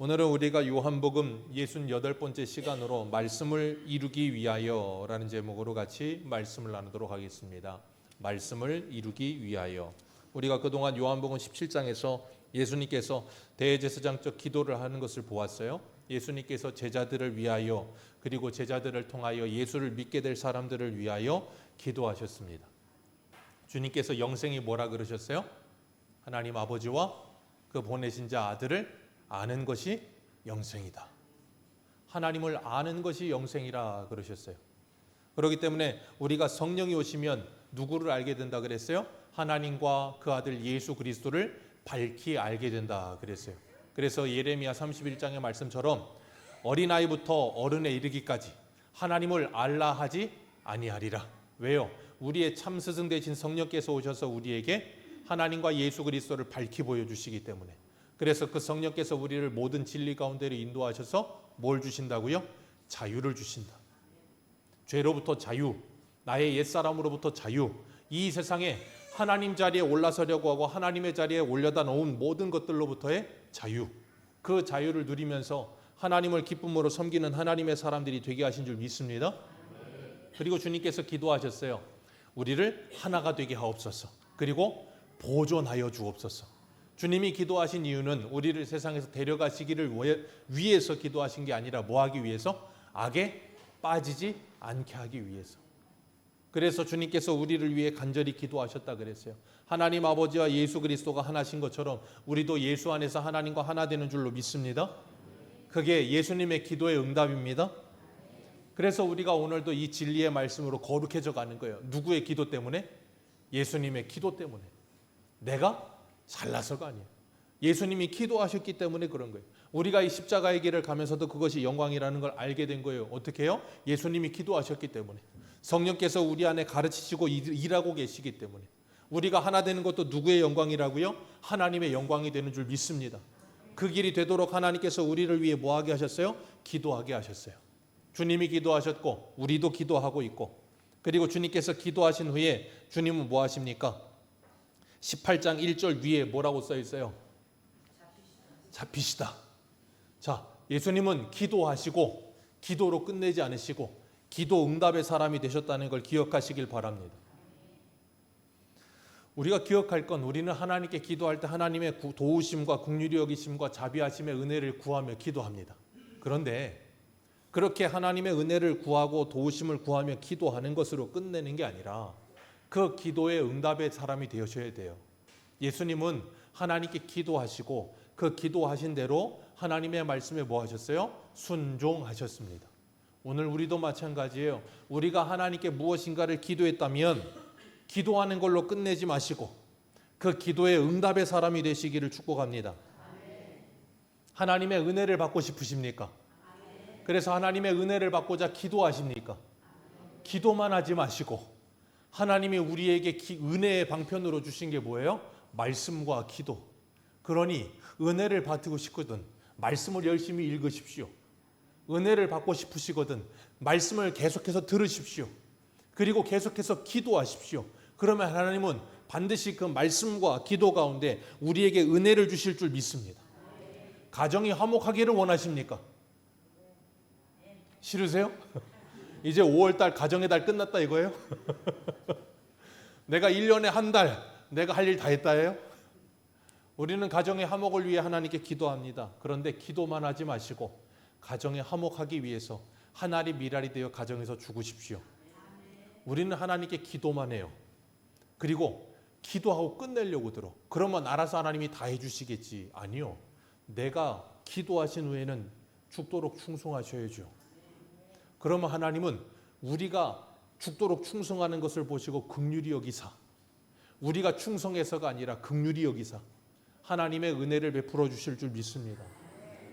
오늘은 우리가 요한복음 68번째 시간으로 말씀을 이루기 위하여 라는 제목으로 같이 말씀을 나누도록 하겠습니다. 말씀을 이루기 위하여. 우리가 그동안 요한복음 17장에서 예수님께서 대제사장적 기도를 하는 것을 보았어요. 예수님께서 제자들을 위하여 그리고 제자들을 통하여 예수를 믿게 될 사람들을 위하여 기도하셨습니다. 주님께서 영생이 뭐라 그러셨어요? 하나님 아버지와 그 보내신 자 아들을 아는 것이 영생이다. 하나님을 아는 것이 영생이라 그러셨어요. 그렇기 때문에 우리가 성령이 오시면 누구를 알게 된다 그랬어요? 하나님과 그 아들 예수 그리스도를 밝히 알게 된다 그랬어요. 그래서 예레미야 31장의 말씀처럼 어린아이부터 어른에 이르기까지 하나님을 알라 하지 아니하리라. 왜요? 우리의 참 스승 되신 성령께서 오셔서 우리에게 하나님과 예수 그리스도를 밝히 보여주시기 때문에, 그래서 그 성령께서 우리를 모든 진리 가운데로 인도하셔서 뭘 주신다고요? 자유를 주신다. 죄로부터 자유, 나의 옛사람으로부터 자유, 이 세상에 하나님 자리에 올라서려고 하고 하나님의 자리에 올려다 놓은 모든 것들로부터의 자유, 그 자유를 누리면서 하나님을 기쁨으로 섬기는 하나님의 사람들이 되게 하신 줄 믿습니다. 그리고 주님께서 기도하셨어요. 우리를 하나가 되게 하옵소서. 그리고 보존하여 주옵소서. 주님이 기도하신 이유는 우리를 세상에서 데려가시기를 위해서 기도하신 게 아니라 뭐 하기 위해서? 악에 빠지지 않게 하기 위해서. 그래서 주님께서 우리를 위해 간절히 기도하셨다 그랬어요. 하나님 아버지와 예수 그리스도가 하나신 것처럼 우리도 예수 안에서 하나님과 하나 되는 줄로 믿습니다. 그게 예수님의 기도의 응답입니다. 그래서 우리가 오늘도 이 진리의 말씀으로 거룩해져 가는 거예요. 누구의 기도 때문에? 예수님의 기도 때문에. 내가 잘나서가 아니에요. 예수님이 기도하셨기 때문에 그런 거예요. 우리가 이 십자가의 길을 가면서도 그것이 영광이라는 걸 알게 된 거예요. 어떻게 해요? 예수님이 기도하셨기 때문에. 성령께서 우리 안에 가르치시고 일하고 계시기 때문에. 우리가 하나 되는 것도 누구의 영광이라고요? 하나님의 영광이 되는 줄 믿습니다. 그 길이 되도록 하나님께서 우리를 위해 뭐 하게 하셨어요? 기도하게 하셨어요. 주님이 기도하셨고 우리도 기도하고 있고, 그리고 주님께서 기도하신 후에 주님은 뭐 하십니까? 18장 1절 위에 뭐라고 써 있어요? 잡히시다. 자, 예수님은 기도하시고 기도로 끝내지 않으시고 기도 응답의 사람이 되셨다는 걸 기억하시길 바랍니다. 우리가 기억할 건, 우리는 하나님께 기도할 때 하나님의 도우심과 긍휼히 여기심과 자비하심의 은혜를 구하며 기도합니다. 그런데 그렇게 하나님의 은혜를 구하고 도우심을 구하며 기도하는 것으로 끝내는 게 아니라 그 기도의 응답의 사람이 되셔야 돼요. 예수님은 하나님께 기도하시고 그 기도하신 대로 하나님의 말씀에 뭐 하셨어요? 순종하셨습니다. 오늘 우리도 마찬가지예요. 우리가 하나님께 무엇인가를 기도했다면 기도하는 걸로 끝내지 마시고 그 기도의 응답의 사람이 되시기를 축복합니다. 하나님의 은혜를 받고 싶으십니까? 그래서 하나님의 은혜를 받고자 기도하십니까? 기도만 하지 마시고 하나님이 우리에게 은혜의 방편으로 주신 게 뭐예요? 말씀과 기도. 그러니 은혜를 받고 싶거든 말씀을 열심히 읽으십시오. 은혜를 받고 싶으시거든 말씀을 계속해서 들으십시오. 그리고 계속해서 기도하십시오. 그러면 하나님은 반드시 그 말씀과 기도 가운데 우리에게 은혜를 주실 줄 믿습니다. 가정이 화목하기를 원하십니까? 싫으세요? 이제 5월달 가정의 달 끝났다 이거예요? 내가 1년에 한 달 내가 할 일 다 했다예요? 우리는 가정의 화목을 위해 하나님께 기도합니다. 그런데 기도만 하지 마시고 가정의 화목하기 위해서 하나리 미랄이 되어 가정에서 죽으십시오. 우리는 하나님께 기도만 해요. 그리고 기도하고 끝내려고 들어. 그러면 알아서 하나님이 다 해주시겠지. 아니요. 내가 기도하신 후에는 죽도록 충성하셔야죠. 그러면 하나님은 우리가 죽도록 충성하는 것을 보시고 긍휼히 여기사, 우리가 충성해서가 아니라 긍휼히 여기사 하나님의 은혜를 베풀어 주실 줄 믿습니다.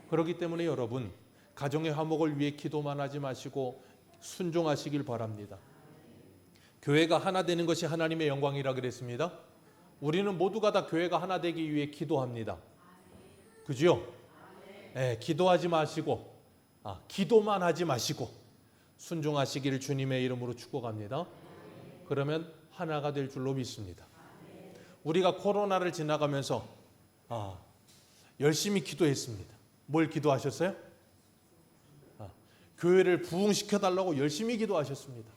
그렇기 때문에 여러분, 가정의 화목을 위해 기도만 하지 마시고 순종하시길 바랍니다. 교회가 하나 되는 것이 하나님의 영광이라 그랬습니다. 우리는 모두가 다 교회가 하나 되기 위해 기도합니다. 그죠? 네, 기도하지 마시고 기도만 하지 마시고 순종하시기를 주님의 이름으로 축복합니다. 그러면 하나가 될 줄로 믿습니다. 우리가 코로나를 지나가면서 열심히 기도했습니다. 뭘 기도하셨어요? 교회를 부흥시켜달라고 열심히 기도하셨습니다.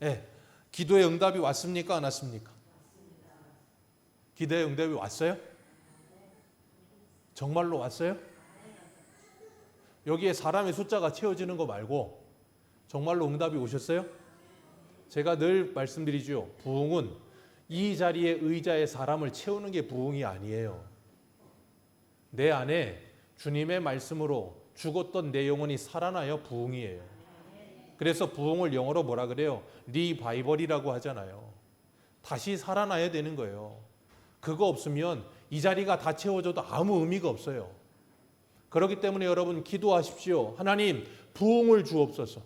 예, 기도의 응답이 왔습니까? 안 왔습니까? 기도의 응답이 왔어요? 정말로 왔어요? 여기에 사람의 숫자가 채워지는 거 말고 정말로 응답이 오셨어요? 제가 늘 말씀드리죠. 부흥은 이 자리에 의자에 사람을 채우는 게 부흥이 아니에요. 내 안에 주님의 말씀으로 죽었던 내 영혼이 살아나야 부흥이에요. 그래서 부흥을 영어로 뭐라 그래요? 리바이벌이라고 하잖아요. 다시 살아나야 되는 거예요. 그거 없으면 이 자리가 다 채워져도 아무 의미가 없어요. 그렇기 때문에 여러분 기도하십시오. 하나님 부흥을 주옵소서.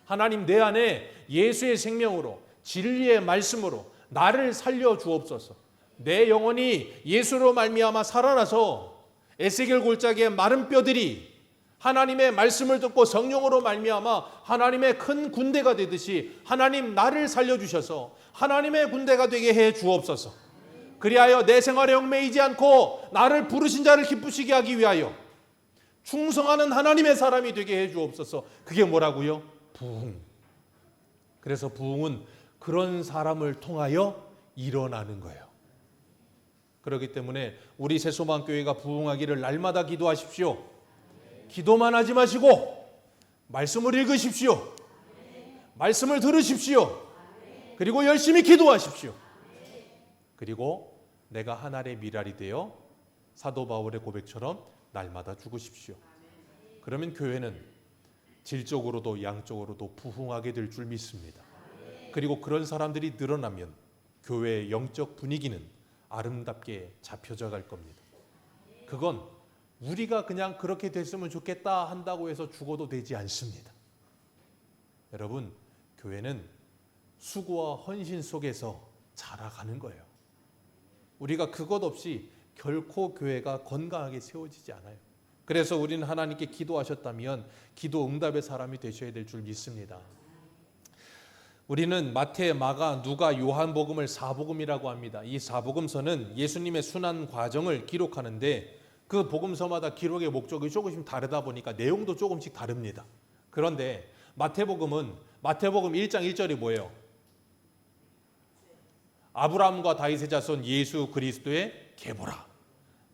하나님 내 안에 예수의 생명으로 진리의 말씀으로 나를 살려 주옵소서. 내 영혼이 예수로 말미암아 살아나서 에스겔 골짜기의 마른 뼈들이 하나님의 말씀을 듣고 성령으로 말미암아 하나님의 큰 군대가 되듯이 하나님 나를 살려주셔서 하나님의 군대가 되게 해 주옵소서. 그리하여 내 생활에 얽매이지 않고 나를 부르신 자를 기쁘시게 하기 위하여 충성하는 하나님의 사람이 되게 해 주옵소서. 그게 뭐라고요? 부흥. 그래서 부흥은 그런 사람을 통하여 일어나는 거예요. 그렇기 때문에 우리 새소망교회가 부흥하기를 날마다 기도하십시오. 기도만 하지 마시고 말씀을 읽으십시오. 말씀을 들으십시오. 그리고 열심히 기도하십시오. 그리고 내가 한 알의 밀알이 되어 사도 바울의 고백처럼 날마다 죽으십시오. 그러면 교회는 질적으로도 양적으로도 부흥하게 될 줄 믿습니다. 그리고 그런 사람들이 늘어나면 교회의 영적 분위기는 아름답게 잡혀져 갈 겁니다. 그건 우리가 그냥 그렇게 됐으면 좋겠다 한다고 해서 죽어도 되지 않습니다. 여러분, 교회는 수고와 헌신 속에서 자라가는 거예요. 우리가 그것 없이 결코 교회가 건강하게 세워지지 않아요. 그래서 우리는 하나님께 기도하셨다면 기도 응답의 사람이 되셔야 될 줄 믿습니다. 우리는 마태, 마가, 누가, 요한복음을 사복음이라고 합니다. 이 사복음서는 예수님의 순환 과정을 기록하는데 그 복음서마다 기록의 목적이 조금씩 다르다 보니까 내용도 조금씩 다릅니다. 그런데 마태복음 1장 1절이 뭐예요? 아브라함과 다윗의 자손 예수 그리스도의 계보라.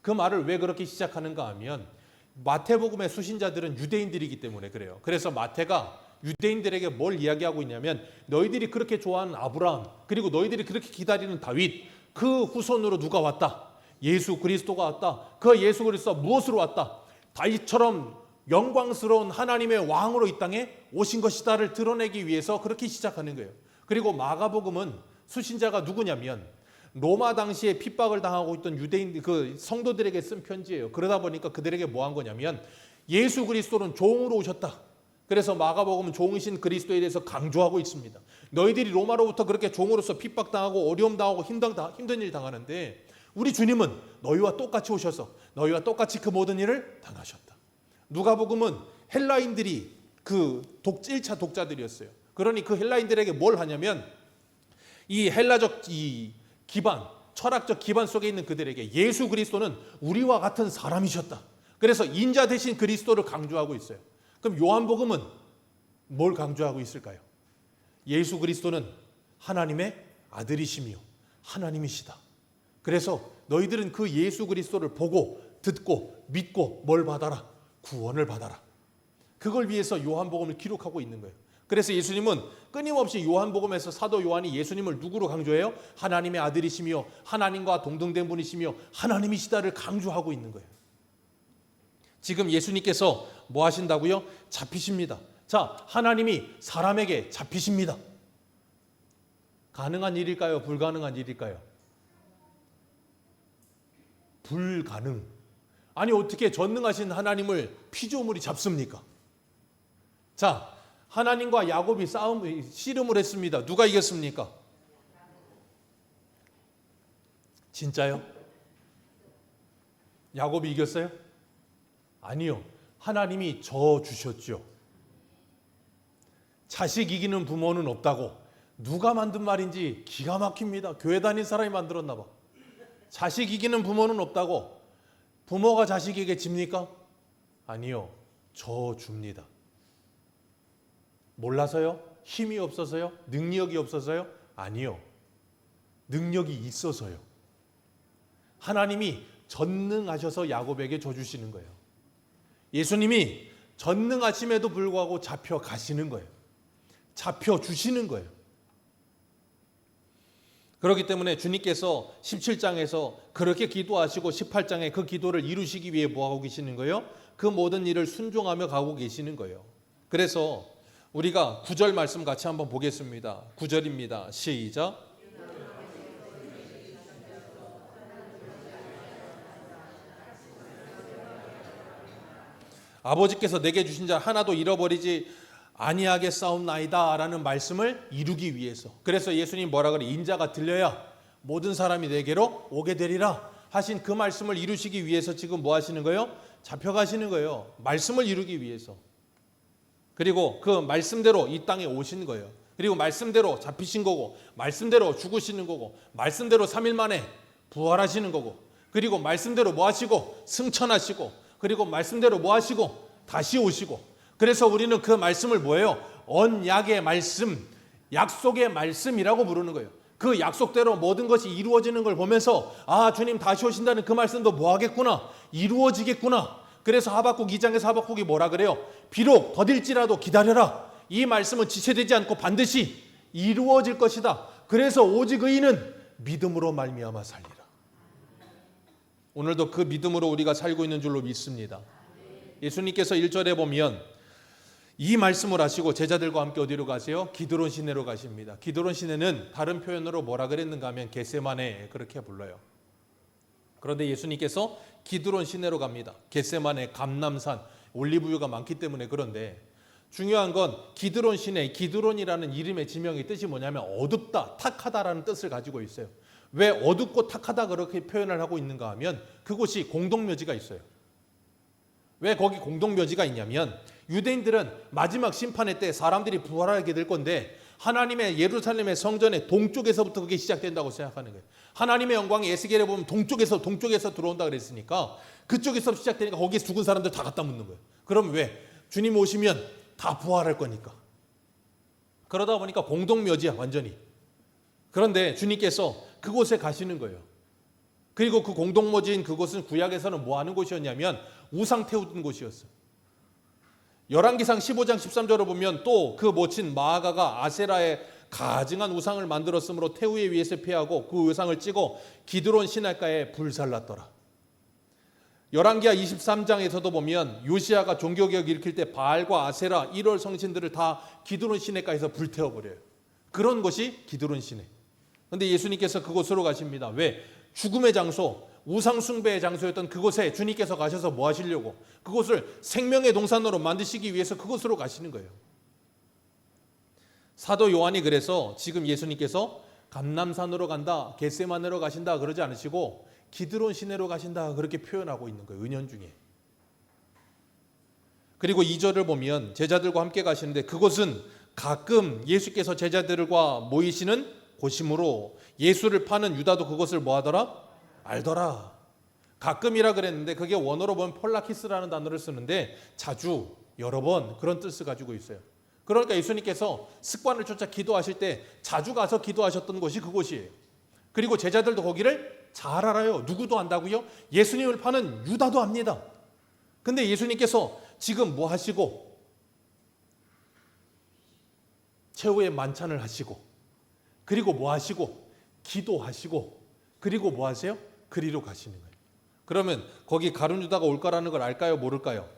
그 말을 왜 그렇게 시작하는가 하면 마태복음의 수신자들은 유대인들이기 때문에 그래요. 그래서 마태가 유대인들에게 뭘 이야기하고 있냐면 너희들이 그렇게 좋아하는 아브라함 그리고 너희들이 그렇게 기다리는 다윗 그 후손으로 누가 왔다? 예수 그리스도가 왔다. 그 예수 그리스도가 무엇으로 왔다? 다윗처럼 영광스러운 하나님의 왕으로 이 땅에 오신 것이다를 드러내기 위해서 그렇게 시작하는 거예요. 그리고 마가복음은 수신자가 누구냐면 로마 당시에 핍박을 당하고 있던 유대인 그 성도들에게 쓴 편지예요. 그러다 보니까 그들에게 뭐 한 거냐면 예수 그리스도는 종으로 오셨다. 그래서 마가복음은 종이신 그리스도에 대해서 강조하고 있습니다. 너희들이 로마로부터 그렇게 종으로서 핍박당하고 어려움 당하고 힘든 일 당하는데 우리 주님은 너희와 똑같이 오셔서 너희와 똑같이 그 모든 일을 당하셨다. 누가복음은 헬라인들이 그 1차 독자들이었어요. 그러니 그 헬라인들에게 뭘 하냐면 이 헬라적 이 기반, 철학적 기반 속에 있는 그들에게 예수 그리스도는 우리와 같은 사람이셨다. 그래서 인자 대신 그리스도를 강조하고 있어요. 그럼 요한복음은 뭘 강조하고 있을까요? 예수 그리스도는 하나님의 아들이시며 하나님이시다. 그래서 너희들은 그 예수 그리스도를 보고 듣고 믿고 뭘 받아라? 구원을 받아라. 그걸 위해서 요한복음을 기록하고 있는 거예요. 그래서 예수님은 끊임없이 요한복음에서 사도 요한이 예수님을 누구로 강조해요? 하나님의 아들이시며 하나님과 동등된 분이시며 하나님이시다를 강조하고 있는 거예요. 지금 예수님께서 뭐 하신다고요? 잡히십니다. 자, 하나님이 사람에게 잡히십니다. 가능한 일일까요? 불가능한 일일까요? 불가능. 아니 어떻게 전능하신 하나님을 피조물이 잡습니까? 자, 하나님과 야곱이 씨름을 했습니다. 누가 이겼습니까? 진짜요? 야곱이 이겼어요? 아니요. 하나님이 져 주셨죠. 자식 이기는 부모는 없다고. 누가 만든 말인지 기가 막힙니다. 교회 다닌 사람이 만들었나 봐. 자식 이기는 부모는 없다고. 부모가 자식에게 집니까? 아니요, 저 줍니다. 몰라서요? 힘이 없어서요? 능력이 없어서요? 아니요, 능력이 있어서요. 하나님이 전능하셔서 야곱에게 줘주시는 거예요. 예수님이 전능하심에도 불구하고 잡혀가시는 거예요. 잡혀주시는 거예요. 그렇기 때문에 주님께서 17장에서 그렇게 기도하시고 18장에 그 기도를 이루시기 위해 뭐하고 계시는 거예요? 그 모든 일을 순종하며 가고 계시는 거예요. 그래서 우리가 9절 말씀 같이 한번 보겠습니다. 9절입니다. 시작. 아버지께서 내게 주신 자 하나도 잃어버리지 아니하겠사옵나이다 라는 말씀을 이루기 위해서. 그래서 예수님 뭐라 그래? 인자가 들려야 모든 사람이 내게로 오게 되리라 하신 그 말씀을 이루시기 위해서 지금 뭐 하시는 거예요? 잡혀가시는 거예요. 말씀을 이루기 위해서. 그리고 그 말씀대로 이 땅에 오신 거예요. 그리고 말씀대로 잡히신 거고, 말씀대로 죽으시는 거고, 말씀대로 3일 만에 부활하시는 거고, 그리고 말씀대로 뭐 하시고 승천하시고, 그리고 말씀대로 뭐 하시고 다시 오시고. 그래서 우리는 그 말씀을 뭐예요? 언약의 말씀, 약속의 말씀이라고 부르는 거예요. 그 약속대로 모든 것이 이루어지는 걸 보면서 아, 주님 다시 오신다는 그 말씀도 뭐 하겠구나, 이루어지겠구나. 그래서 하박국 2장에서 하박국이 뭐라 그래요? 비록 더딜지라도 기다려라. 이 말씀은 지체되지 않고 반드시 이루어질 것이다. 그래서 오직 의인은 믿음으로 말미암아 살리라. 오늘도 그 믿음으로 우리가 살고 있는 줄로 믿습니다. 예수님께서 1절에 보면 이 말씀을 하시고 제자들과 함께 어디로 가세요? 기드론 시내로 가십니다. 기드론 시내는 다른 표현으로 뭐라 그랬는가 하면 겟세마네 그렇게 불러요. 그런데 예수님께서 기드론 시내로 갑니다. 겟세마네, 감람산, 올리브유가 많기 때문에. 그런데 중요한 건 기드론 시내, 기드론이라는 이름의 지명의 뜻이 뭐냐면 어둡다, 탁하다라는 뜻을 가지고 있어요. 왜 어둡고 탁하다 그렇게 표현을 하고 있는가 하면 그곳이 공동묘지가 있어요. 왜 거기 공동묘지가 있냐면 유대인들은 마지막 심판의 때 사람들이 부활하게 될 건데 하나님의 예루살렘의 성전의 동쪽에서부터 그게 시작된다고 생각하는 거예요. 하나님의 영광이 에스겔에 보면 동쪽에서 들어온다 그랬으니까 그쪽에서 시작되니까 거기에 죽은 사람들 다 갖다 묻는 거예요. 그럼 왜? 주님 오시면 다 부활할 거니까. 그러다 보니까 공동묘지야 완전히. 그런데 주님께서 그곳에 가시는 거예요. 그리고 그 공동묘지인 그곳은 구약에서는 뭐 하는 곳이었냐면 우상 태우던 곳이었어요. 열왕기상 15장 13절을 보면 또 그 모친 마아가가 아세라의 가증한 우상을 만들었으므로 태우에 위에서 피하고 그 우상을 찍어 기드론 시냇가에 불살랐더라. 열왕기하 23장에서도 보면 요시야가 종교개혁 일으킬 때 바알과 아세라 1월 성신들을 다 기드론 시냇가에서 불태워버려요. 그런 것이 기드론 시내. 그런데 예수님께서 그곳으로 가십니다. 왜? 죽음의 장소, 우상 숭배의 장소였던 그곳에 주님께서 가셔서 뭐 하시려고? 그곳을 생명의 동산으로 만드시기 위해서 그곳으로 가시는 거예요. 사도 요한이 그래서 지금 예수님께서 감람산으로 간다, 겟세마네로 가신다 그러지 않으시고 기드론 시내로 가신다 그렇게 표현하고 있는 거예요. 은연중에. 그리고 2절을 보면 제자들과 함께 가시는데 그곳은 가끔 예수께서 제자들과 모이시는 곳이므로 예수를 파는 유다도 그것을 뭐 하더라? 알더라. 가끔이라 그랬는데 그게 원어로 보면 폴라키스라는 단어를 쓰는데 자주, 여러 번 그런 뜻을 가지고 있어요. 그러니까 예수님께서 습관을 쫓아 기도하실 때 자주 가서 기도하셨던 곳이 그곳이에요. 그리고 제자들도 거기를 잘 알아요. 누구도 안다고요? 예수님을 파는 유다도 압니다. 근데 예수님께서 지금 뭐 하시고 최후의 만찬을 하시고 그리고 뭐 하시고 기도하시고 그리고 뭐 하세요? 그리로 가시는 거예요. 그러면 거기 가룟 유다가 올 거라는 걸 알까요? 모를까요?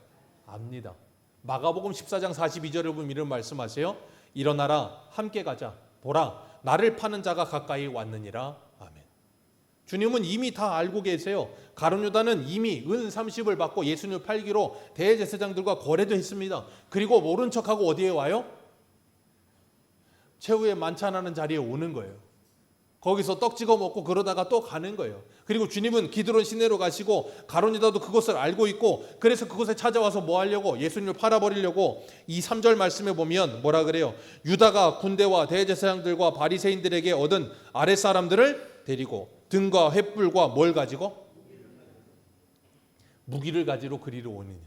압니다. 마가복음 14장 42절에 보면 이런 말씀하세요. 일어나라 함께 가자. 보라 나를 파는 자가 가까이 왔느니라. 아멘. 주님은 이미 다 알고 계세요. 가룟 유다는 이미 은 30을 받고 예수님을 팔기로 대제사장들과 거래도 했습니다. 그리고 모른 척하고 어디에 와요? 최후의 만찬하는 자리에 오는 거예요. 거기서 떡 찍어 먹고 그러다가 또 가는 거예요. 그리고 주님은 기드론 시내로 가시고 가룟 유다도 그것을 알고 있고 그래서 그곳에 찾아와서 뭐 하려고? 예수님을 팔아버리려고. 이 3절 말씀에 보면 뭐라 그래요? 유다가 군대와 대제사장들과 바리새인들에게 얻은 아랫사람들을 데리고 등과 횃불과 뭘 가지고? 무기를 가지러 그리로 오느냐.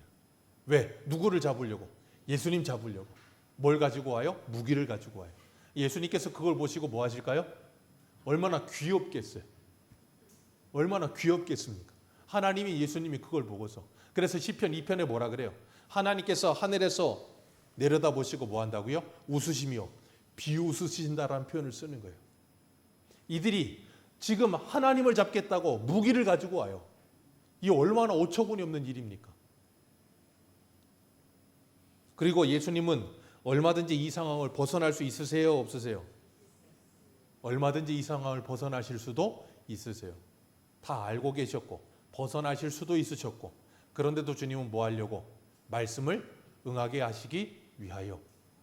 왜? 누구를 잡으려고? 예수님 잡으려고. 뭘 가지고 와요? 무기를 가지고 와요. 예수님께서 그걸 보시고 뭐 하실까요? 얼마나 귀엽겠어요. 얼마나 귀엽겠습니까? 하나님이 예수님이 그걸 보고서. 그래서 시편 2편에 뭐라 그래요? 하나님께서 하늘에서 내려다 보시고 뭐 한다고요? 웃으시며 비웃으신다라는 표현을 쓰는 거예요. 이들이 지금 하나님을 잡겠다고 무기를 가지고 와요. 이 얼마나 어처구니 없는 일입니까? 그리고 예수님은 얼마든지 이 상황을 벗어날 수 있으세요? 없으세요? 얼마든지 이 상황을 벗어나실 수도 있으세요. 다 알고 계셨고 벗어나실 수도 있으셨고, 그런데도 주님은 뭐 하려고? 말씀을 응하게 하시기 위하여.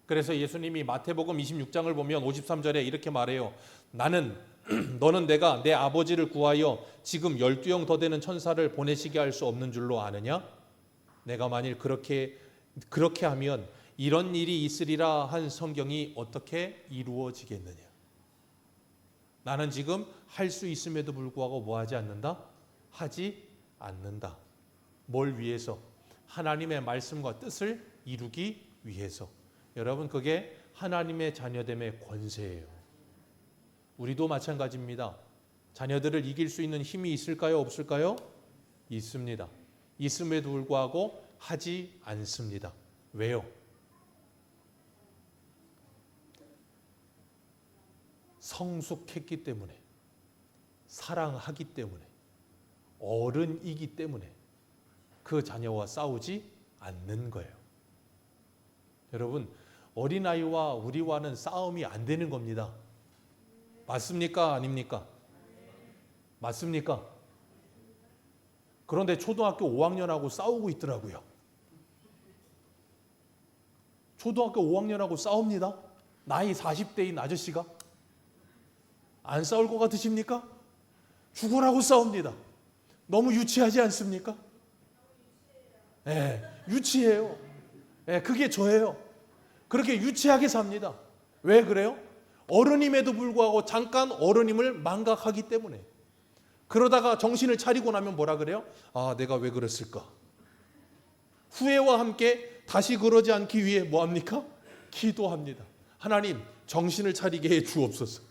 그래서 예수님이 마태복음 26장을 보면 53절에 이렇게 말해요. 너는 내가 내 아버지를 구하여 지금 12형 더 되는 천사를 보내시게 할 수 없는 줄로 아느냐? 내가 만일 그렇게 하면 이런 일이 있으리라 한 성경이 어떻게 이루어지겠느냐? 나는 지금 할 수 있음에도 불구하고 뭐 하지 않는다? 하지 않는다. 뭘 위해서? 하나님의 말씀과 뜻을 이루기 위해서. 여러분, 그게 하나님의 자녀됨의 권세예요. 우리도 마찬가지입니다. 자녀들을 이길 수 있는 힘이 있을까요? 없을까요? 있습니다. 있음에도 불구하고 하지 않습니다. 왜요? 성숙했기 때문에, 사랑하기 때문에, 어른이기 때문에 그 자녀와 싸우지 않는 거예요. 여러분, 어린아이와 우리와는 싸움이 안 되는 겁니다. 맞습니까? 아닙니까? 맞습니까? 그런데 초등학교 5학년하고 싸우고 있더라고요. 초등학교 5학년하고 싸웁니다. 나이 40대인 아저씨가. 안 싸울 것 같으십니까? 죽으라고 싸웁니다. 너무 유치하지 않습니까? 유치해요. 그게 저예요. 그렇게 유치하게 삽니다. 왜 그래요? 어른임에도 불구하고 잠깐 어른임을 망각하기 때문에. 그러다가 정신을 차리고 나면 뭐라 그래요? 아, 내가 왜 그랬을까? 후회와 함께 다시 그러지 않기 위해 뭐합니까? 기도합니다. 하나님, 정신을 차리게 해 주옵소서.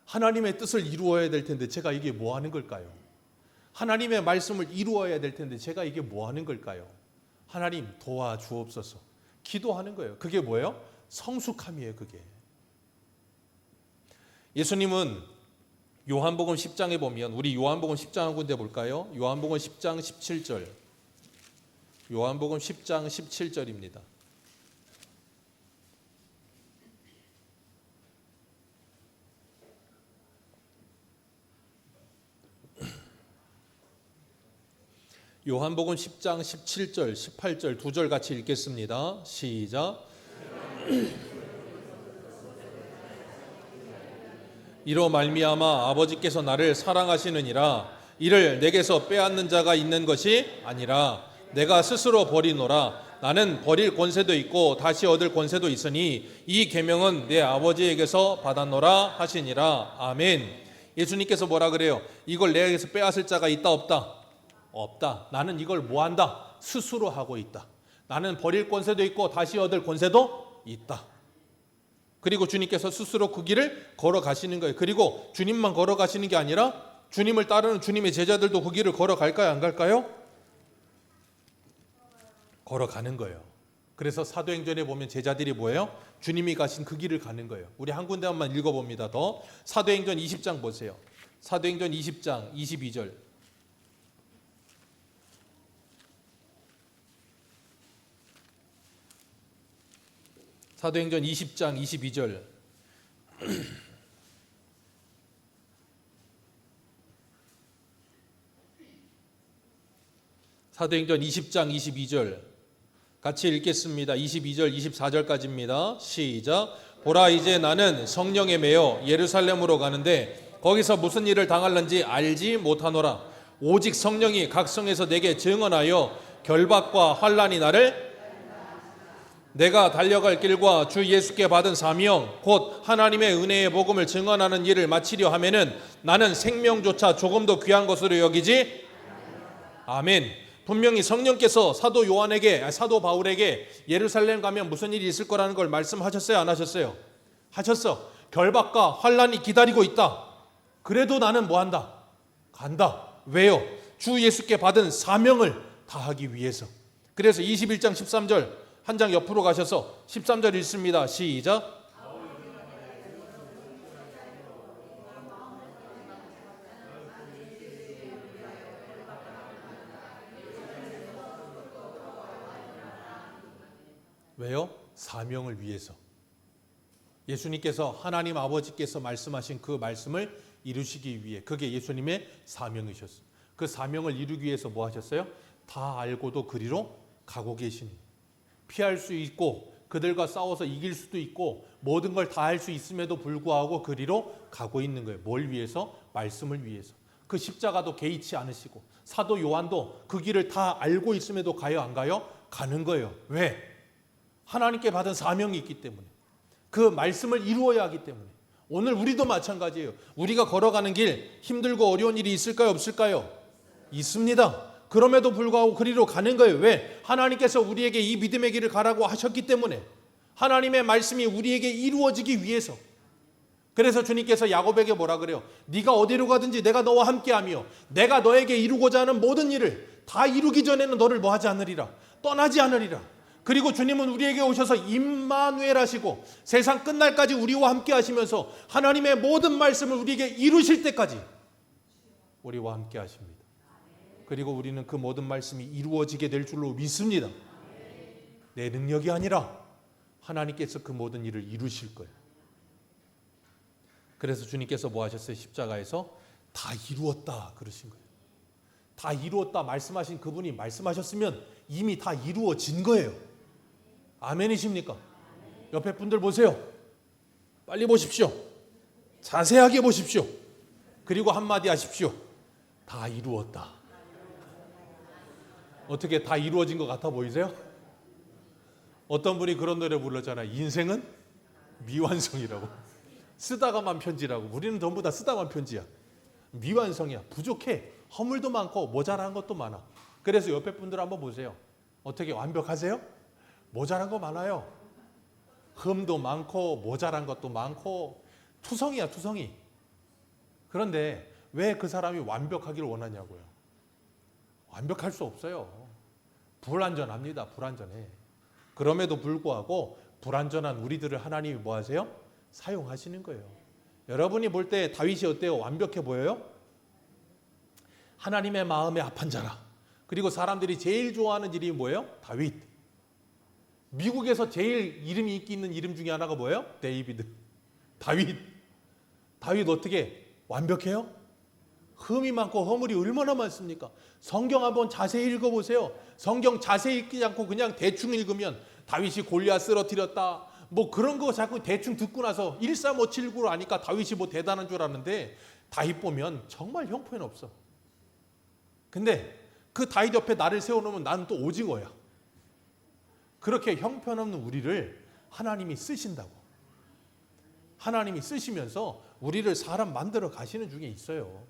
하나님의 뜻을 이루어야 될 텐데 제가 이게 뭐 하는 걸까요? 하나님의 말씀을 이루어야 될 텐데 제가 이게 뭐 하는 걸까요? 하나님 도와주옵소서. 기도하는 거예요. 그게 뭐예요? 성숙함이에요. 그게. 예수님은 요한복음 10장에 보면, 우리 요한복음 10장 한 군데 볼까요? 요한복음 10장 17절. 요한복음 10장 17절입니다. 요한복음 10장 17절, 18절 두 절 같이 읽겠습니다. 시작. 이로 말미암아 아버지께서 나를 사랑하시느니라. 이를 내게서 빼앗는 자가 있는 것이 아니라 내가 스스로 버리노라. 나는 버릴 권세도 있고 다시 얻을 권세도 있으니 이 계명은 내 아버지에게서 받았노라 하시니라. 아멘. 예수님께서 뭐라 그래요? 이걸 내게서 빼앗을 자가 있다 없다? 없다. 나는 이걸 뭐한다? 스스로 하고 있다. 나는 버릴 권세도 있고 다시 얻을 권세도 있다. 그리고 주님께서 스스로 그 길을 걸어가시는 거예요. 그리고 주님만 걸어가시는 게 아니라 주님을 따르는 주님의 제자들도 그 길을 걸어갈까요? 안 갈까요? 걸어가는 거예요. 그래서 사도행전에 보면 제자들이 뭐예요? 주님이 가신 그 길을 가는 거예요. 우리 한 군데만 읽어봅니다. 더 사도행전 20장 보세요. 사도행전 20장 22절. 사도행전 20장 22절. 사도행전 20장 22절 같이 읽겠습니다. 22절 24절까지입니다. 시작. 보라, 이제 나는 성령에 매여 예루살렘으로 가는데 거기서 무슨 일을 당할는지 알지 못하노라. 오직 성령이 각 성에서 내게 증언하여 결박과 환난이 나를 내가 달려갈 길과 주 예수께 받은 사명 곧 하나님의 은혜의 복음을 증언하는 일을 마치려 하면은 나는 생명조차 조금도 귀한 것으로 여기지 아멘. 분명히 성령께서 사도 바울에게 예루살렘 가면 무슨 일이 있을 거라는 걸 말씀하셨어요? 안 하셨어요? 하셨어. 결박과 환란이 기다리고 있다. 그래도 나는 뭐 한다? 간다. 왜요? 주 예수께 받은 사명을 다하기 위해서. 그래서 21장 13절 한 장 옆으로 가셔서 13절 읽습니다. 시작. 왜요? 사명을 위해서. 예수님께서 하나님 아버지께서 말씀하신 그 말씀을 이루시기 위해, 그게 예수님의 사명이셨어요. 그 사명을 이루기 위해서 뭐 하셨어요? 다 알고도 그리로 가고 계시니, 피할 수 있고 그들과 싸워서 이길 수도 있고 모든 걸 다 할 수 있음에도 불구하고 그리로 가고 있는 거예요. 뭘 위해서? 말씀을 위해서. 그 십자가도 개의치 않으시고 사도 요한도 그 길을 다 알고 있음에도 가요, 안 가요? 가는 거예요. 왜? 하나님께 받은 사명이 있기 때문에, 그 말씀을 이루어야 하기 때문에. 오늘 우리도 마찬가지예요. 우리가 걸어가는 길 힘들고 어려운 일이 있을까요? 없을까요? 있습니다. 그럼에도 불구하고 그리로 가는 거예요. 왜? 하나님께서 우리에게 이 믿음의 길을 가라고 하셨기 때문에, 하나님의 말씀이 우리에게 이루어지기 위해서. 그래서 주님께서 야곱에게 뭐라 그래요? 네가 어디로 가든지 내가 너와 함께하며 내가 너에게 이루고자 하는 모든 일을 다 이루기 전에는 너를 뭐 하지 않으리라? 떠나지 않으리라. 그리고 주님은 우리에게 오셔서 임마누엘 하시고 세상 끝날까지 우리와 함께 하시면서 하나님의 모든 말씀을 우리에게 이루실 때까지 우리와 함께 하십니다. 그리고 우리는 그 모든 말씀이 이루어지게 될 줄로 믿습니다. 내 능력이 아니라 하나님께서 그 모든 일을 이루실 거예요. 그래서 주님께서 뭐 하셨어요? 십자가에서 다 이루었다 그러신 거예요. 다 이루었다 말씀하신 그분이 말씀하셨으면 이미 다 이루어진 거예요. 아멘이십니까? 옆에 분들 보세요. 빨리 보십시오. 자세하게 보십시오. 그리고 한마디 하십시오. 다 이루었다. 어떻게 다 이루어진 것 같아 보이세요? 어떤 분이 그런 노래 불렀잖아요. 인생은 미완성이라고. 쓰다가만 편지라고. 우리는 전부 다 쓰다만 편지야. 미완성이야. 부족해. 허물도 많고 모자란 것도 많아. 그래서 옆에 분들 한번 보세요. 어떻게 완벽하세요? 모자란 거 많아요. 흠도 많고 모자란 것도 많고 투성이야, 투성이. 그런데 왜 그 사람이 완벽하기를 원하냐고요. 완벽할 수 없어요. 불완전합니다. 불완전해. 그럼에도 불구하고 불완전한 우리들을 하나님이 뭐 하세요? 사용하시는 거예요. 여러분이 볼 때 다윗이 어때요? 완벽해 보여요? 하나님의 마음에 합한 자라. 그리고 사람들이 제일 좋아하는 이름이 뭐예요? 다윗. 미국에서 제일 이름이 인기 있는 이름 중에 하나가 뭐예요? 데이비드. 다윗. 다윗 어떻게 완벽해요? 흠이 많고 허물이 얼마나 많습니까? 성경 한번 자세히 읽어보세요. 성경 자세히 읽지 않고 그냥 대충 읽으면 다윗이 골리앗 쓰러뜨렸다 뭐 그런 거 자꾸 대충 듣고 나서 1357구로 아니까 다윗이 뭐 대단한 줄 아는데, 다윗 보면 정말 형편없어. 근데 그 다윗 옆에 나를 세워놓으면 나는 또 오징어야. 그렇게 형편없는 우리를 하나님이 쓰신다고. 하나님이 쓰시면서 우리를 사람 만들어 가시는 중에 있어요.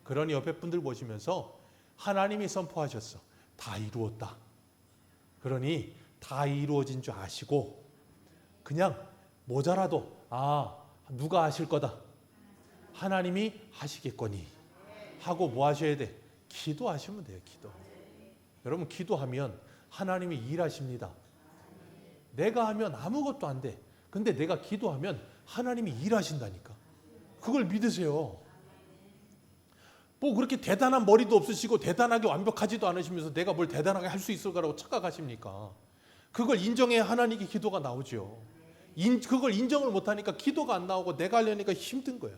그러니 옆에 분들 보시면서 하나님이 선포하셨어. 다 이루었다. 그러니 다 이루어진 줄 아시고 그냥 모자라도 누가 하실 거다. 하나님이 하시겠거니 하고 뭐 하셔야 돼? 기도하시면 돼요. 기도. 여러분 기도하면 하나님이 일하십니다. 내가 하면 아무것도 안 돼. 근데 내가 기도하면 하나님이 일하신다니까. 그걸 믿으세요. 뭐 그렇게 대단한 머리도 없으시고 대단하게 완벽하지도 않으시면서 내가 뭘 대단하게 할 수 있을 거라고 착각하십니까? 그걸 인정해야 하나님께 기도가 나오죠. 그걸 인정을 못하니까 기도가 안 나오고 내가 하려니까 힘든 거야.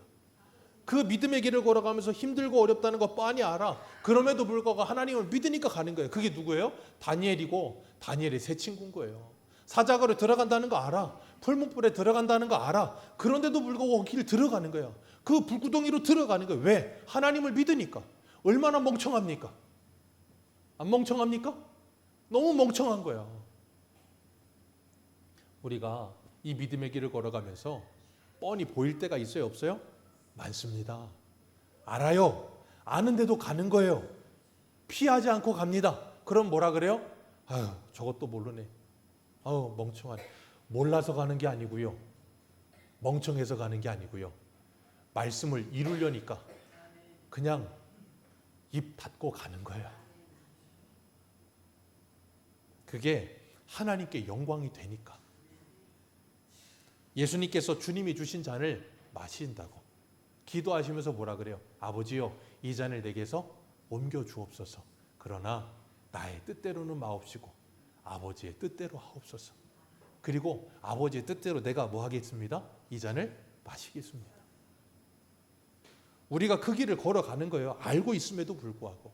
그 믿음의 길을 걸어가면서 힘들고 어렵다는 거 뻔히 알아. 그럼에도 불구하고 하나님을 믿으니까 가는 거예요. 그게 누구예요? 다니엘이고 다니엘의 새 친구인 거예요. 사자가로 들어간다는 거 알아. 풀문불에 들어간다는 거 알아. 그런데도 불구하고 길 들어가는 거예요. 그 불구덩이로 들어가는 거예요. 왜? 하나님을 믿으니까. 얼마나 멍청합니까? 안 멍청합니까? 너무 멍청한 거야. 우리가 이 믿음의 길을 걸어가면서 뻔히 보일 때가 있어요? 없어요? 많습니다. 알아요. 아는데도 가는 거예요. 피하지 않고 갑니다. 그럼 뭐라 그래요? 아유, 저것도 모르네. 아유, 멍청하네. 몰라서 가는 게 아니고요. 멍청해서 가는 게 아니고요. 말씀을 이루려니까 그냥 입 닫고 가는 거예요. 그게 하나님께 영광이 되니까. 예수님께서 주님이 주신 잔을 마신다고 기도하시면서 뭐라 그래요? 아버지요, 이 잔을 내게서 옮겨 주옵소서. 그러나 나의 뜻대로는 마옵시고 아버지의 뜻대로 하옵소서. 그리고 아버지의 뜻대로 내가 뭐 하겠습니다? 이 잔을 마시겠습니다. 우리가 그 길을 걸어가는 거예요. 알고 있음에도 불구하고.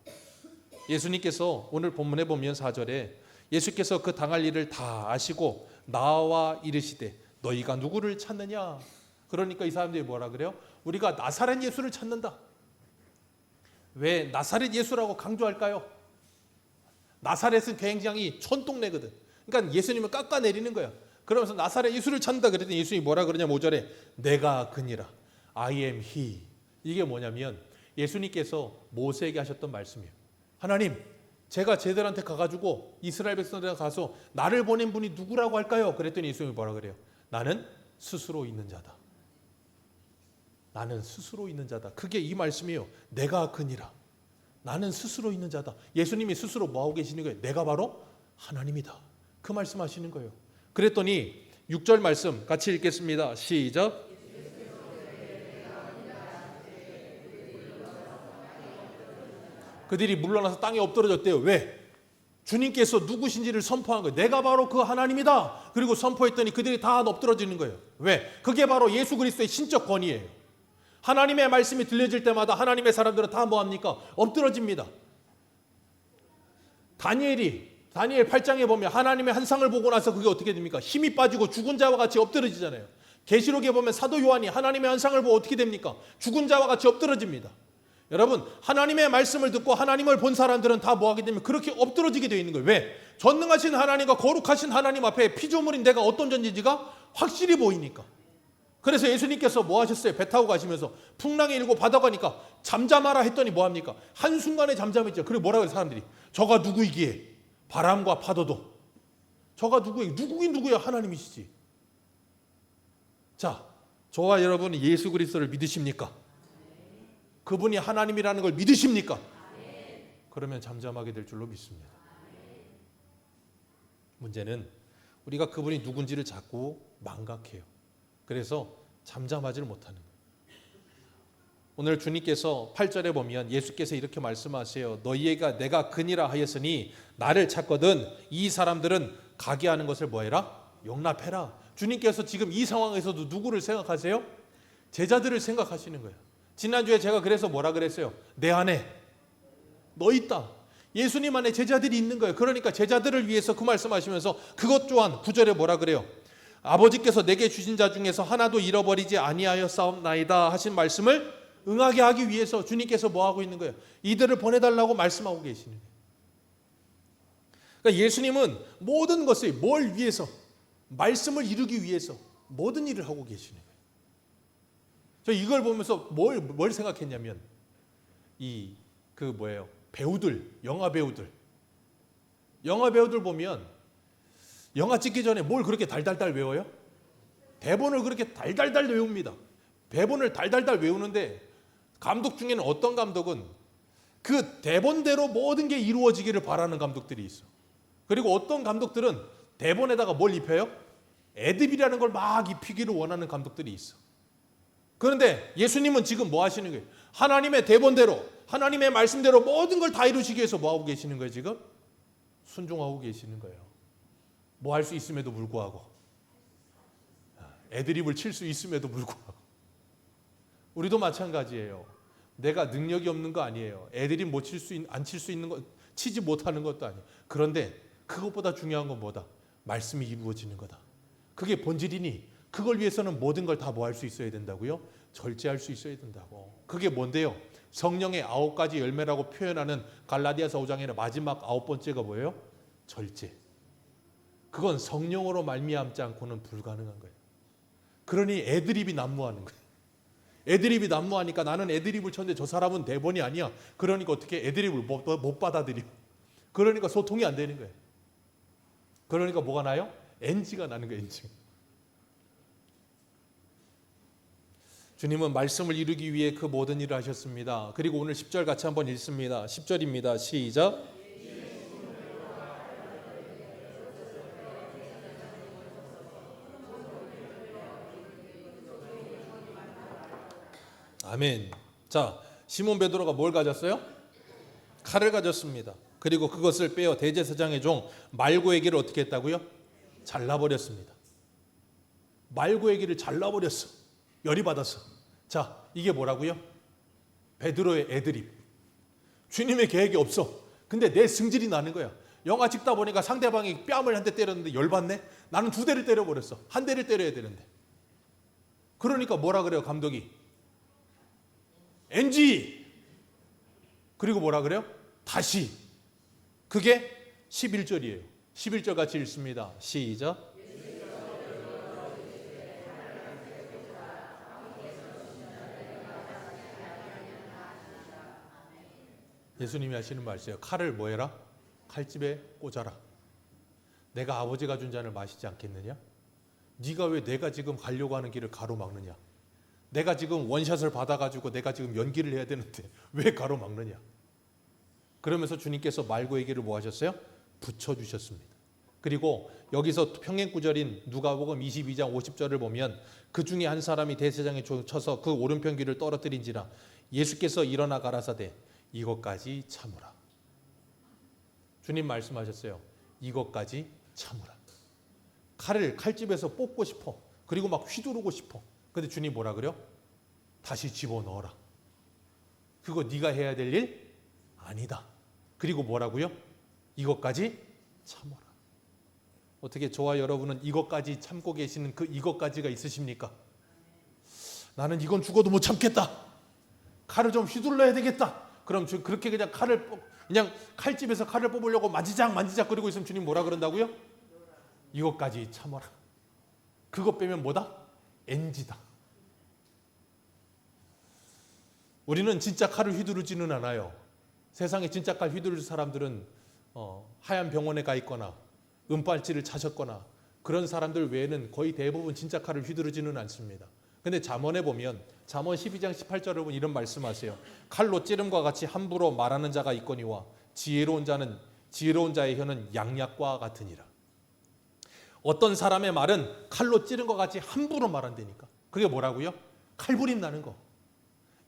예수님께서 오늘 본문에 보면 4절에 예수께서 그 당할 일을 다 아시고 나와 이르시되 너희가 누구를 찾느냐? 그러니까 이 사람들이 뭐라 그래요? 우리가 나사렛 예수를 찾는다. 왜 나사렛 예수라고 강조할까요? 나사렛은 굉장히 촌동네거든. 그러니까 예수님을 깎아내리는 거야. 그러면서 나사렛 예수를 찾는다 그랬더니 예수님이 뭐라 그러냐 5절에 내가 그니라. I am he. 이게 뭐냐면 예수님께서 모세에게 하셨던 말씀이에요. 하나님, 제가 쟤들한테 가가지고 이스라엘 백성들한테 가서 나를 보낸 분이 누구라고 할까요? 그랬더니 예수님이 뭐라 그래요? 나는 스스로 있는 자다. 나는 스스로 있는 자다. 그게 이 말씀이에요. 내가 그니라. 나는 스스로 있는 자다. 예수님이 스스로 뭐하고 계시는 거예요? 내가 바로 하나님이다. 그 말씀하시는 거예요. 그랬더니 6절 말씀 같이 읽겠습니다. 시작. 그들이 물러나서 땅에 엎드러졌대요. 왜? 주님께서 누구신지를 선포한 거예요. 내가 바로 그 하나님이다. 그리고 선포했더니 그들이 다 엎드러지는 거예요. 왜? 그게 바로 예수 그리스도의 신적 권위예요. 하나님의 말씀이 들려질 때마다 하나님의 사람들은 다 뭐합니까? 엎드러집니다. 다니엘 8장에 보면 하나님의 한 상을 보고 나서 그게 어떻게 됩니까? 힘이 빠지고 죽은 자와 같이 엎드러지잖아요. 계시록에 보면 사도 요한이 하나님의 한 상을 보고 어떻게 됩니까? 죽은 자와 같이 엎드러집니다. 여러분, 하나님의 말씀을 듣고 하나님을 본 사람들은 다 뭐하게 되면 그렇게 엎드러지게 되어 있는 거예요. 왜? 전능하신 하나님과 거룩하신 하나님 앞에 피조물인 내가 어떤 존재인지가 확실히 보이니까. 그래서 예수님께서 뭐 하셨어요? 배 타고 가시면서 풍랑이 일고 바다 가니까 잠잠하라 했더니 뭐합니까? 한순간에 잠잠했죠. 그리고 뭐라고 해요 사람들이? 저가 누구이기에 바람과 파도도. 저가 누구이기에? 누구긴 누구야? 하나님이시지. 자, 저와 여러분이 예수 그리스도를 믿으십니까? 그분이 하나님이라는 걸 믿으십니까? 그러면 잠잠하게 될 줄로 믿습니다. 문제는 우리가 그분이 누군지를 자꾸 망각해요. 그래서 잠잠하지를 못하는 거예요. 오늘 주님께서 8절에 보면 예수께서 이렇게 말씀하세요. 너희가 내가 그니라 하였으니 나를 찾거든 이 사람들은 가게 하는 것을 뭐해라? 용납해라. 주님께서 지금 이 상황에서도 누구를 생각하세요? 제자들을 생각하시는 거예요. 지난주에 제가 그래서 뭐라 그랬어요? 내 안에 너 있다. 예수님 안에 제자들이 있는 거예요. 그러니까 제자들을 위해서 그 말씀하시면서 그것 또한 9절에 뭐라 그래요? 아버지께서 내게 주신 자 중에서 하나도 잃어버리지 아니하여 싸움나이다 하신 말씀을 응하게 하기 위해서 주님께서 뭐 하고 있는 거예요? 이들을 보내달라고 말씀하고 계시는 거예요. 그러니까 예수님은 모든 것을 뭘 위해서? 말씀을 이루기 위해서 모든 일을 하고 계시는 거예요. 저 이걸 보면서 뭘 생각했냐면 배우들, 영화 배우들 보면 영화 찍기 전에 뭘 그렇게 달달달 외워요? 대본을 그렇게 달달달 외웁니다. 대본을 달달달 외우는데 감독 중에는 어떤 감독은 그 대본대로 모든 게 이루어지기를 바라는 감독들이 있어. 그리고 어떤 감독들은 대본에다가 뭘 입혀요? 애드립이라는 걸 막 입히기를 원하는 감독들이 있어. 그런데 예수님은 지금 뭐 하시는 거예요? 하나님의 대본대로, 하나님의 말씀대로 모든 걸 다 이루시기 위해서 뭐 하고 계시는 거예요 지금? 순종하고 계시는 거예요. 뭐 할 수 있음에도 불구하고, 애드립을 칠 수 있음에도 불구하고. 우리도 마찬가지예요. 내가 능력이 없는 거 아니에요. 애드립 안 칠 수 있는 거, 치지 못하는 것도 아니에요. 그런데 그것보다 중요한 건 뭐다? 말씀이 이루어지는 거다. 그게 본질이니 그걸 위해서는 모든 걸 다 뭐 할 수 있어야 된다고요? 절제할 수 있어야 된다고. 그게 뭔데요? 성령의 9가지 열매라고 표현하는 갈라디아서 5장의 마지막 9번째가 뭐예요? 절제. 그건 성령으로 말미암지 않고는 불가능한 거예요. 그러니 애드립이 난무하는 거예요. 애드립이 난무하니까 나는 애드립을 쳤는데 저 사람은 대본이 아니야. 그러니까 어떻게 애드립을 못 받아들여. 그러니까 소통이 안 되는 거예요. 그러니까 뭐가 나요? NG가 나는 거예요. NG. 주님은 말씀을 이루기 위해 그 모든 일을 하셨습니다. 그리고 오늘 10절 같이 한번 읽습니다. 10절입니다. 시작. 아멘. 자, 시몬 베드로가 뭘 가졌어요? 칼을 가졌습니다. 그리고 그것을 빼어 대제사장의 종 말고의 귀를 어떻게 했다고요? 잘라버렸습니다. 말고의 귀를 잘라버렸어. 열이 받았어. 자, 이게 뭐라고요? 베드로의 애드립. 주님의 계획이 없어. 근데 내 승질이 나는 거야. 영화 찍다 보니까 상대방이 뺨을 한 대 때렸는데 열받네? 나는 2대를 때려버렸어. 1대를 때려야 되는데. 그러니까 뭐라 그래요, 감독이? NG! 그리고 뭐라 그래요? 다시. 그게 11절이에요. 11절 같이 읽습니다. 시작. 예수님이 하시는 말씀이에요. 칼을 뭐 해라? 칼집에 꽂아라. 내가 아버지가 준 잔을 마시지 않겠느냐? 네가 왜 내가 지금 가려고 하는 길을 가로막느냐? 내가 지금 원샷을 받아가지고 내가 지금 연기를 해야 되는데 왜 가로막느냐? 그러면서 주님께서 말고의 귀를 뭐 하셨어요? 붙여주셨습니다. 그리고 여기서 평행구절인 누가복음 22장 50절을 보면 그 중에 한 사람이 대제사장에 쳐서 그 오른편 귀를 떨어뜨린지라 예수께서 일어나 가라사대 이것까지 참으라. 주님 말씀하셨어요. 이것까지 참으라. 칼을 칼집에서 뽑고 싶어. 그리고 막 휘두르고 싶어. 근데 주님 뭐라 그래요? 다시 집어넣어라. 그거 네가 해야 될 일 아니다. 그리고 뭐라고요? 이것까지 참아라. 어떻게 저와 여러분은 이것까지 참고 계시는 그 이것까지가 있으십니까? 나는 이건 죽어도 못 참겠다. 칼을 좀 휘둘러야 되겠다. 그럼 그렇게 그냥 그냥 칼집에서 칼을 뽑으려고 만지작 거리고 있으면 주님 뭐라 그런다고요? 이것까지 참아라. 그거 빼면 뭐다? NG다. 우리는 진짜 칼을 휘두르지는 않아요. 세상에 진짜 칼 휘두를 사람들은 하얀 병원에 가 있거나 은팔찌를 차셨거나 그런 사람들 외에는 거의 대부분 진짜 칼을 휘두르지는 않습니다. 근데 잠언에 보면 잠언 12장 18절에 보면 이런 말씀하세요. 칼로 찌름과 같이 함부로 말하는 자가 있거니와 지혜로운 자의 혀는 양약과 같으니라. 어떤 사람의 말은 칼로 찌른 것 같이 함부로 말한다니까. 그게 뭐라고요? 칼부림 나는 거.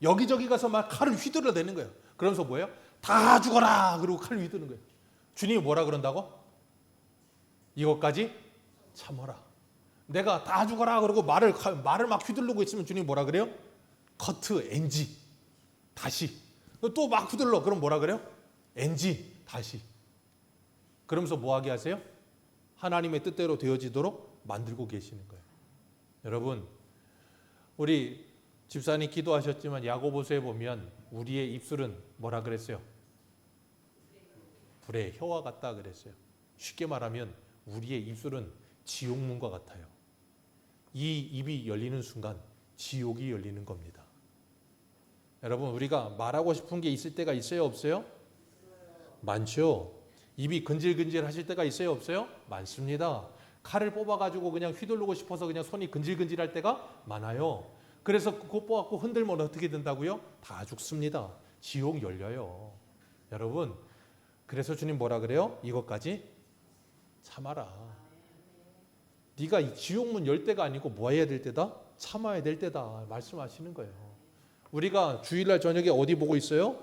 여기저기 가서 막 칼을 휘둘러대는 거예요. 그러면서 뭐예요? 다 죽어라! 그리고 칼을 휘두르는 거예요. 주님이 뭐라 그런다고? 이것까지 참아라. 내가 다 죽어라! 그러고 말을 막 휘두르고 있으면 주님이 뭐라 그래요? 커트, NG. 다시. 또 막 휘둘러. 그럼 뭐라 그래요? NG. 다시. 그러면서 뭐 하게 하세요? 하나님의 뜻대로 되어지도록 만들고 계시는 거예요. 여러분, 우리 집사님 기도하셨지만 야고보서에 보면 우리의 입술은 뭐라 그랬어요? 불의 혀와 같다 그랬어요. 쉽게 말하면 우리의 입술은 지옥문과 같아요. 이 입이 열리는 순간 지옥이 열리는 겁니다. 여러분, 우리가 말하고 싶은 게 있을 때가 있어요, 없어요? 많죠. 입이 근질근질 하실 때가 있어요, 없어요? 많습니다. 칼을 뽑아가지고 그냥 휘두르고 싶어서 그냥 손이 근질근질할 때가 많아요. 그래서 그거 뽑아갖고 흔들면 어떻게 된다고요? 다 죽습니다. 지옥 열려요. 여러분, 그래서 주님 뭐라 그래요? 이것까지 참아라. 네가 이 지옥문 열 때가 아니고 뭐 해야 될 때다? 참아야 될 때다 말씀하시는 거예요. 우리가 주일날 저녁에 어디 보고 있어요?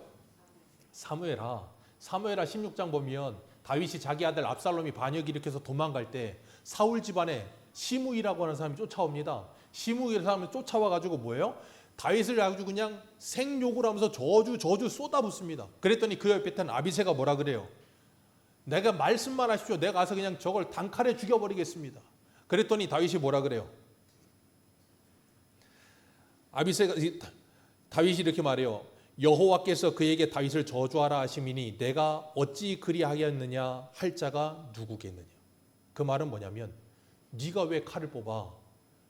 사무엘하 16장 보면 다윗이 자기 아들 압살롬이 반역 일으켜서 도망갈 때 사울 집안에 시므이라고 하는 사람이 쫓아옵니다. 시므이라는 사람이 쫓아와가지고 뭐예요? 다윗을 아주 그냥 생욕을 하면서 저주 쏟아붓습니다. 그랬더니 그 옆에 있던 아비새가 뭐라 그래요? 내가 말씀만 하십시오. 내가 가서 그냥 저걸 단칼에 죽여버리겠습니다. 그랬더니 다윗이 뭐라 그래요? 다윗이 이렇게 말해요. 여호와께서 그에게 다윗을 저주하라 하시미니 내가 어찌 그리하였느냐 할 자가 누구겠느냐. 그 말은 뭐냐면 네가 왜 칼을 뽑아?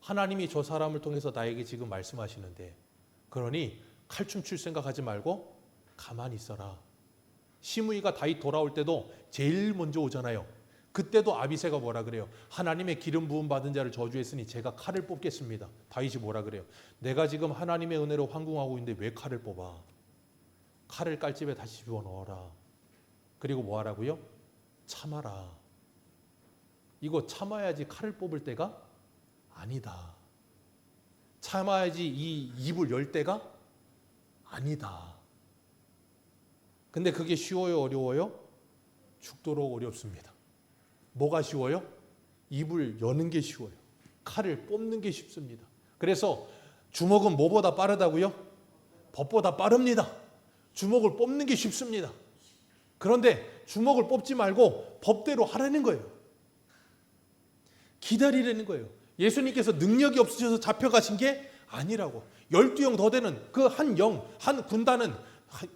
하나님이 저 사람을 통해서 나에게 지금 말씀하시는데 그러니 칼춤 출 생각하지 말고 가만히 있어라. 시므이가 다윗 돌아올 때도 제일 먼저 오잖아요. 그때도 아비새가 뭐라 그래요? 하나님의 기름 부음 받은 자를 저주했으니 제가 칼을 뽑겠습니다. 다윗이 뭐라 그래요? 내가 지금 하나님의 은혜로 황궁하고 있는데 왜 칼을 뽑아? 칼을 깔집에 다시 집어넣어라. 그리고 뭐 하라고요? 참아라. 이거 참아야지 칼을 뽑을 때가 아니다. 참아야지 이 입을 열 때가 아니다. 근데 그게 쉬워요? 어려워요? 죽도록 어렵습니다. 뭐가 쉬워요? 입을 여는 게 쉬워요. 칼을 뽑는 게 쉽습니다. 그래서 주먹은 뭐보다 빠르다고요? 법보다 빠릅니다. 주먹을 뽑는 게 쉽습니다. 그런데 주먹을 뽑지 말고 법대로 하라는 거예요. 기다리라는 거예요. 예수님께서 능력이 없으셔서 잡혀가신 게 아니라고. 12영 더 되는 그 한 영, 한 군단은,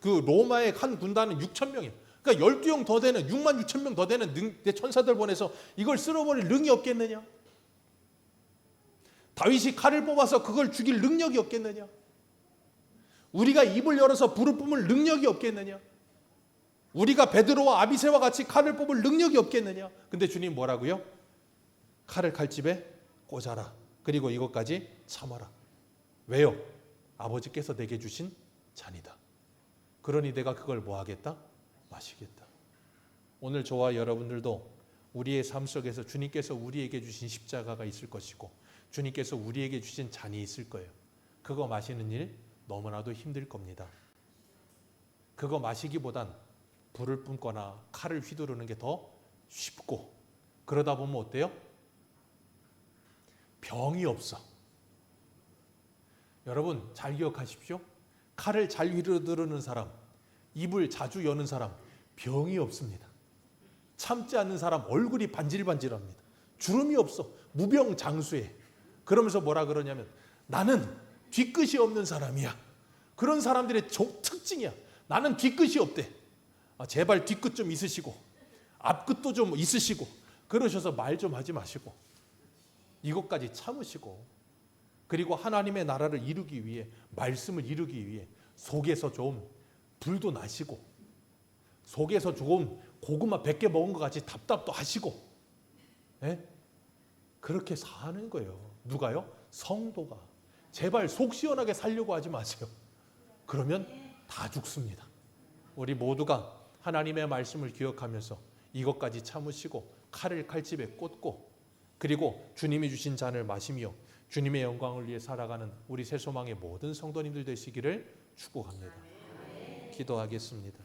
그 로마의 한 군단은 6천 명이에요. 그러니까 12영 더 되는 6만 6천 명 더 되는 천사들 보내서 이걸 쓸어버릴 능이 없겠느냐? 다윗이 칼을 뽑아서 그걸 죽일 능력이 없겠느냐? 우리가 입을 열어서 불을 뿜을 능력이 없겠느냐? 우리가 베드로와 아비새와 같이 칼을 뽑을 능력이 없겠느냐? 근데 주님 뭐라고요? 칼을 칼집에 꽂아라. 그리고 이것까지 참아라. 왜요? 아버지께서 내게 주신 잔이다. 그러니 내가 그걸 뭐 하겠다? 마시겠다. 오늘 저와 여러분들도 우리의 삶 속에서 주님께서 우리에게 주신 십자가가 있을 것이고 주님께서 우리에게 주신 잔이 있을 거예요. 그거 마시는 일 너무나도 힘들 겁니다. 그거 마시기보단 불을 뿜거나 칼을 휘두르는 게 더 쉽고, 그러다 보면 어때요? 병이 없어. 여러분 잘 기억하십시오. 칼을 잘 휘두르는 사람, 입을 자주 여는 사람 병이 없습니다. 참지 않는 사람 얼굴이 반질반질합니다. 주름이 없어. 무병장수해. 그러면서 뭐라 그러냐면 나는 뒤끝이 없는 사람이야. 그런 사람들의 특징이야. 나는 뒤끝이 없대. 제발 뒤끝 좀 있으시고 앞끝도 좀 있으시고 그러셔서 말 좀 하지 마시고 이것까지 참으시고, 그리고 하나님의 나라를 이루기 위해, 말씀을 이루기 위해 속에서 좀 불도 나시고 속에서 조금 고구마 100개 먹은 것 같이 답답도 하시고, 예? 그렇게 사는 거예요. 누가요? 성도가. 제발 속 시원하게 살려고 하지 마세요. 그러면 다 죽습니다. 우리 모두가 하나님의 말씀을 기억하면서 이것까지 참으시고 칼을 칼집에 꽂고, 그리고 주님이 주신 잔을 마시며 주님의 영광을 위해 살아가는 우리 새소망의 모든 성도님들 되시기를 축복합니다. 기도하겠습니다.